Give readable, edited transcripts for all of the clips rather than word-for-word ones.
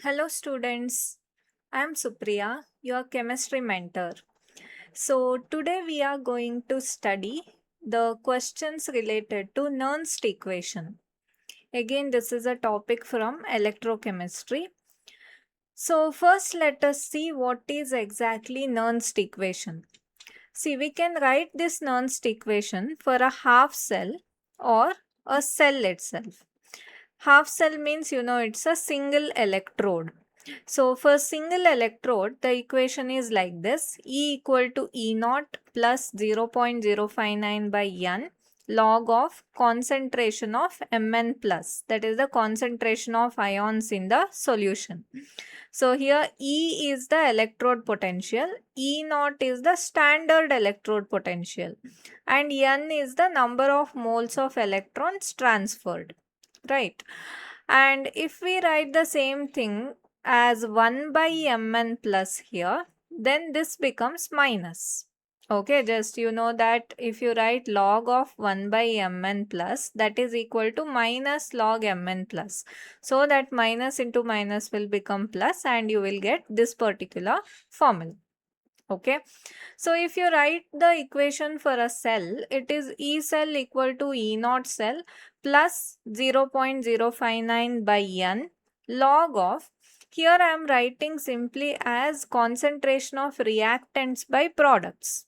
Hello students, I am Supriya, your chemistry mentor. So today we are going to study the questions related to Nernst equation. Again, this is a topic from electrochemistry. So first let us see what is exactly Nernst equation. See, we can write this Nernst equation for a half cell or a cell itself. Half cell means it's a single electrode. So for single electrode, the equation is like this: E equal to E naught plus 0.059 by N log of concentration of Mn plus, that is the concentration of ions in the solution. So here E is the electrode potential, E naught is the standard electrode potential, and N is the number of moles of electrons transferred, right? And if we write the same thing as 1 by Mn plus here, then this becomes minus. Okay, just that if you write log of 1 by Mn plus, that is equal to minus log Mn plus. So that minus into minus will become plus and you will get this particular formula. Okay, so if you write the equation for a cell, it is E cell equal to E naught cell plus 0.059 by N log of, here I am writing simply as concentration of reactants by products.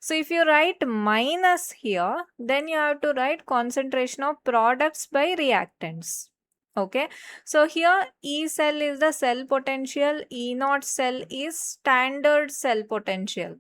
So if you write minus here, then you have to write concentration of products by reactants. Okay, so here E cell is the cell potential, E naught cell is standard cell potential.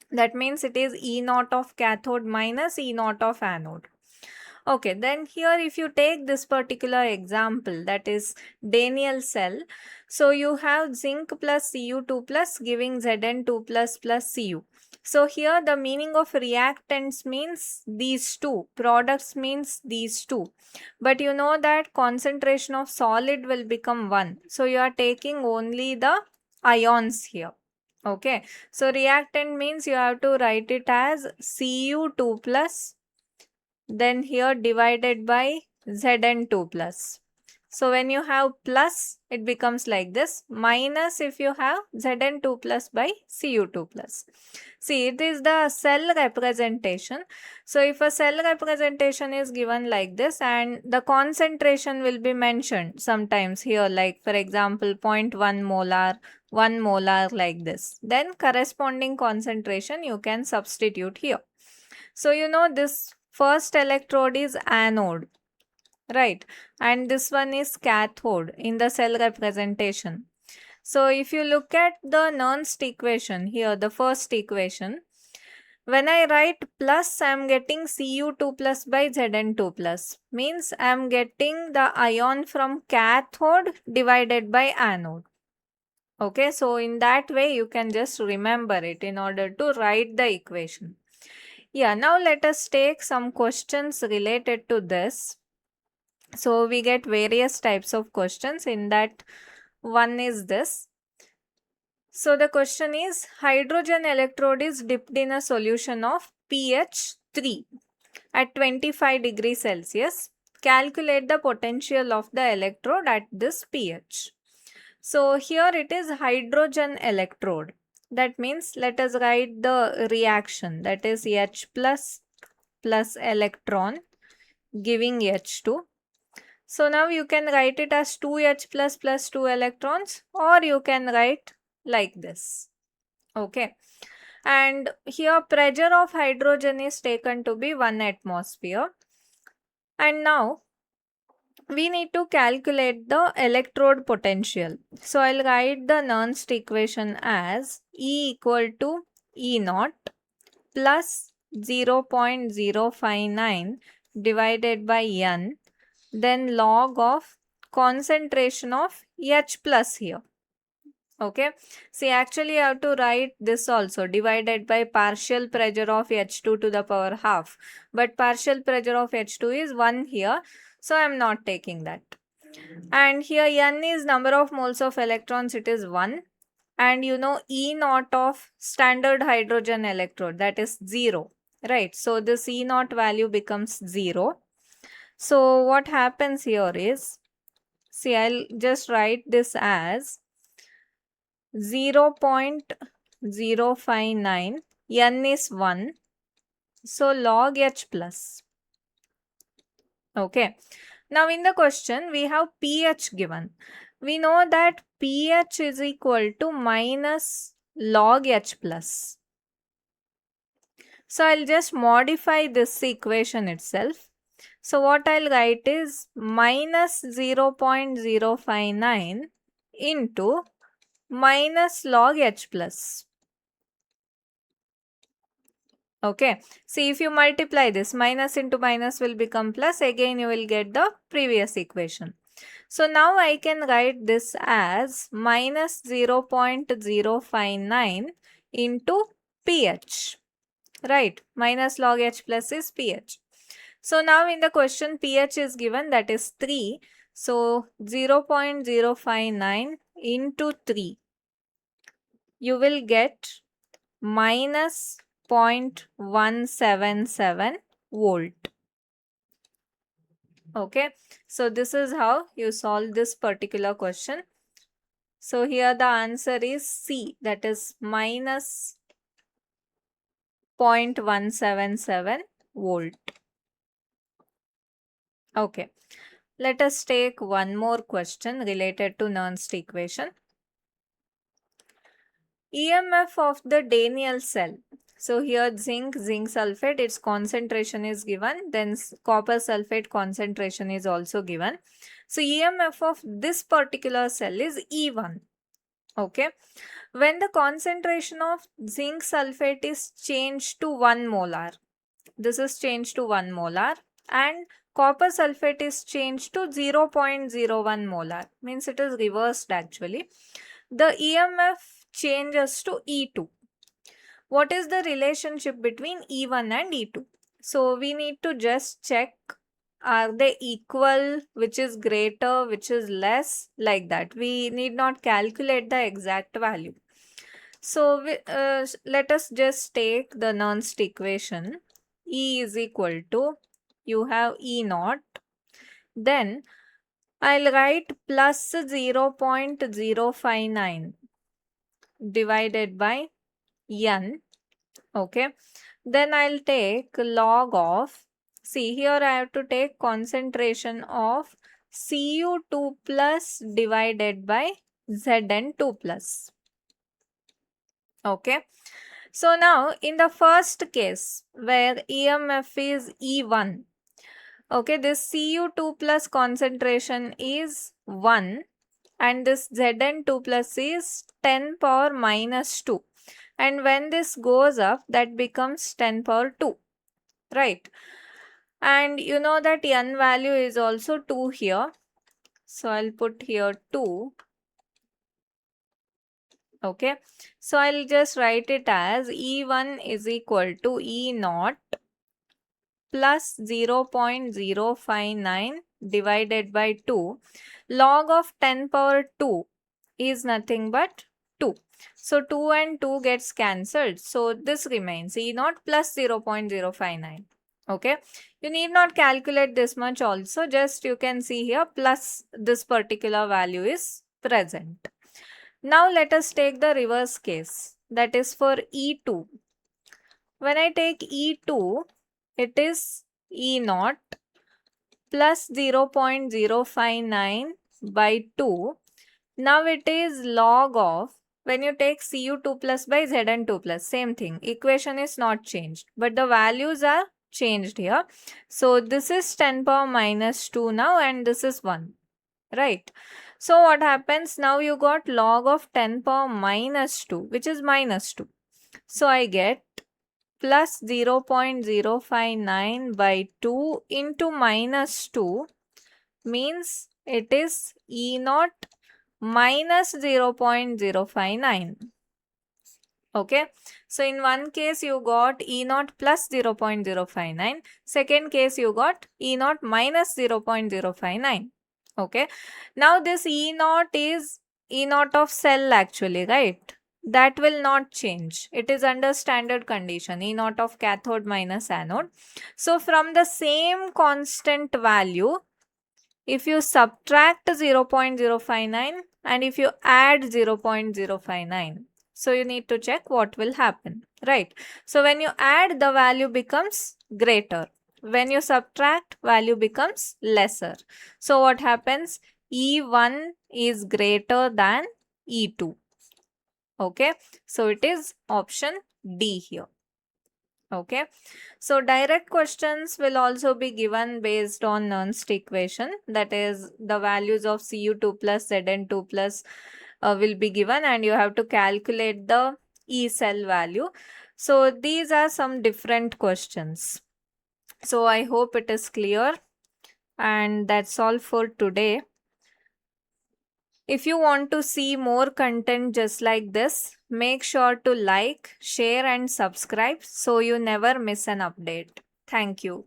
That means it is E naught of cathode minus E naught of anode. Okay, then here if you take this particular example, that is Daniel cell, so you have zinc plus Cu2 plus giving Zn2 plus Cu. So here the meaning of reactants means these two, products means these two. But you know that concentration of solid will become 1. So you are taking only the ions here. Okay, so reactant means you have to write it as Cu2 plus, then here divided by Zn2 plus. So when you have plus, it becomes like this, minus if you have Zn2 plus by Cu2 plus. See, it is the cell representation. So if a cell representation is given like this and the concentration will be mentioned sometimes here, like for example 0.1 molar, 1 molar like this, then corresponding concentration you can substitute here. So this first electrode is anode, right? And this one is cathode in the cell representation. So if you look at the Nernst equation here, the first equation, when I write plus, I am getting Cu2 plus by Zn2 plus. Means I am getting the ion from cathode divided by anode. Okay, so in that way you can just remember it in order to write the equation. Yeah, now let us take some questions related to this. So we get various types of questions. In that, one is this. So the question is, hydrogen electrode is dipped in a solution of pH 3 at 25 degrees Celsius. Calculate the potential of the electrode at this pH. So here it is hydrogen electrode. That means let us write the reaction, that is H plus electron giving H2. So now you can write it as 2H plus 2 electrons, or you can write like this. Okay. And here pressure of hydrogen is taken to be 1 atmosphere. And now we need to calculate the electrode potential. So I'll write the Nernst equation as E equal to E naught plus 0.059 divided by N, then log of concentration of H plus here. Okay, see, actually you have to write this also, divided by partial pressure of H2 to the power half, but partial pressure of H2 is 1 here, so I am not taking that. And here N is number of moles of electrons, it is 1, and E naught of standard hydrogen electrode, that is 0, right? So this E naught value becomes 0. So what happens here is, See, I'll just write this as 0.059, n is 1, so log h plus. Okay. Now in the question, we have pH given. We know that pH is equal to minus log h plus. So I'll just modify this equation itself. So what I'll write is minus 0.059 into minus log h plus. Okay. See, if you multiply this, minus into minus will become plus. Again, you will get the previous equation. So now I can write this as minus 0.059 into pH. Right. Minus log h plus is pH. So now in the question pH is given, that is 3. So 0.059 into 3. You will get minus 0.177 volt. Okay. So this is how you solve this particular question. So here the answer is C, that is minus 0.177 volt. Okay. Let us take one more question related to Nernst equation. EMF of the Daniell cell. So here zinc sulfate, its concentration is given. Then copper sulfate concentration is also given. So EMF of this particular cell is E1. Okay. When the concentration of zinc sulfate is changed to 1 molar, this is changed to 1 molar, and copper sulfate is changed to 0.01 molar, means it is reversed actually, the EMF changes to E2. What is the relationship between E1 and E2? So we need to just check, are they equal, which is greater, which is less, like that. We need not calculate the exact value. So let us just take the Nernst equation. E is equal to, you have E naught. Then I'll write plus 0.059 divided by n. Okay. Then I'll take log of, see here I have to take concentration of Cu2 plus divided by Zn2 plus. Okay. So now in the first case where EMF is E1, okay, this Cu2 plus concentration is 1 and this Zn2 plus is 10 power minus 2. And when this goes up, that becomes 10 power 2, right? And you know that n value is also 2 here. So I'll put here 2. Okay. So I'll just write it as E1 is equal to E naught plus 0.059 divided by 2. Log of 10 power 2 is nothing but 2. So 2 and 2 gets cancelled. So this remains E naught plus 0.059. Okay. You need not calculate this much also. Just you can see here plus this particular value is present. Now let us take the reverse case, that is for E2. When I take E2, it is E naught plus 0.059 by 2. Now it is log of, when you take Cu2 plus by Zn2 plus, same thing. Equation is not changed, but the values are changed here. So this is 10 power minus 2 now and this is 1, right? So what happens now, you got log of 10 power minus 2, which is minus 2. So I get plus 0.059 by 2 into minus 2 means it is E naught minus 0.059. Okay. So in one case you got E naught plus 0.059. Second case you got E naught minus 0.059. Okay. Now this E naught is E naught of cell actually, right? That will not change. It is under standard condition, E naught of cathode minus anode. So from the same constant value, if you subtract 0.059 and if you add 0.059. So you need to check what will happen, right? So when you add, the value becomes greater. When you subtract, value becomes lesser. So what happens? E1 is greater than E2. Okay, so it is option D here. Okay, so direct questions will also be given based on Nernst equation, that is the values of Cu2 plus Zn2 plus will be given and you have to calculate the E cell value. So these are some different questions. So I hope it is clear, and that's all for today. If you want to see more content just like this, make sure to like, share and subscribe so you never miss an update. Thank you.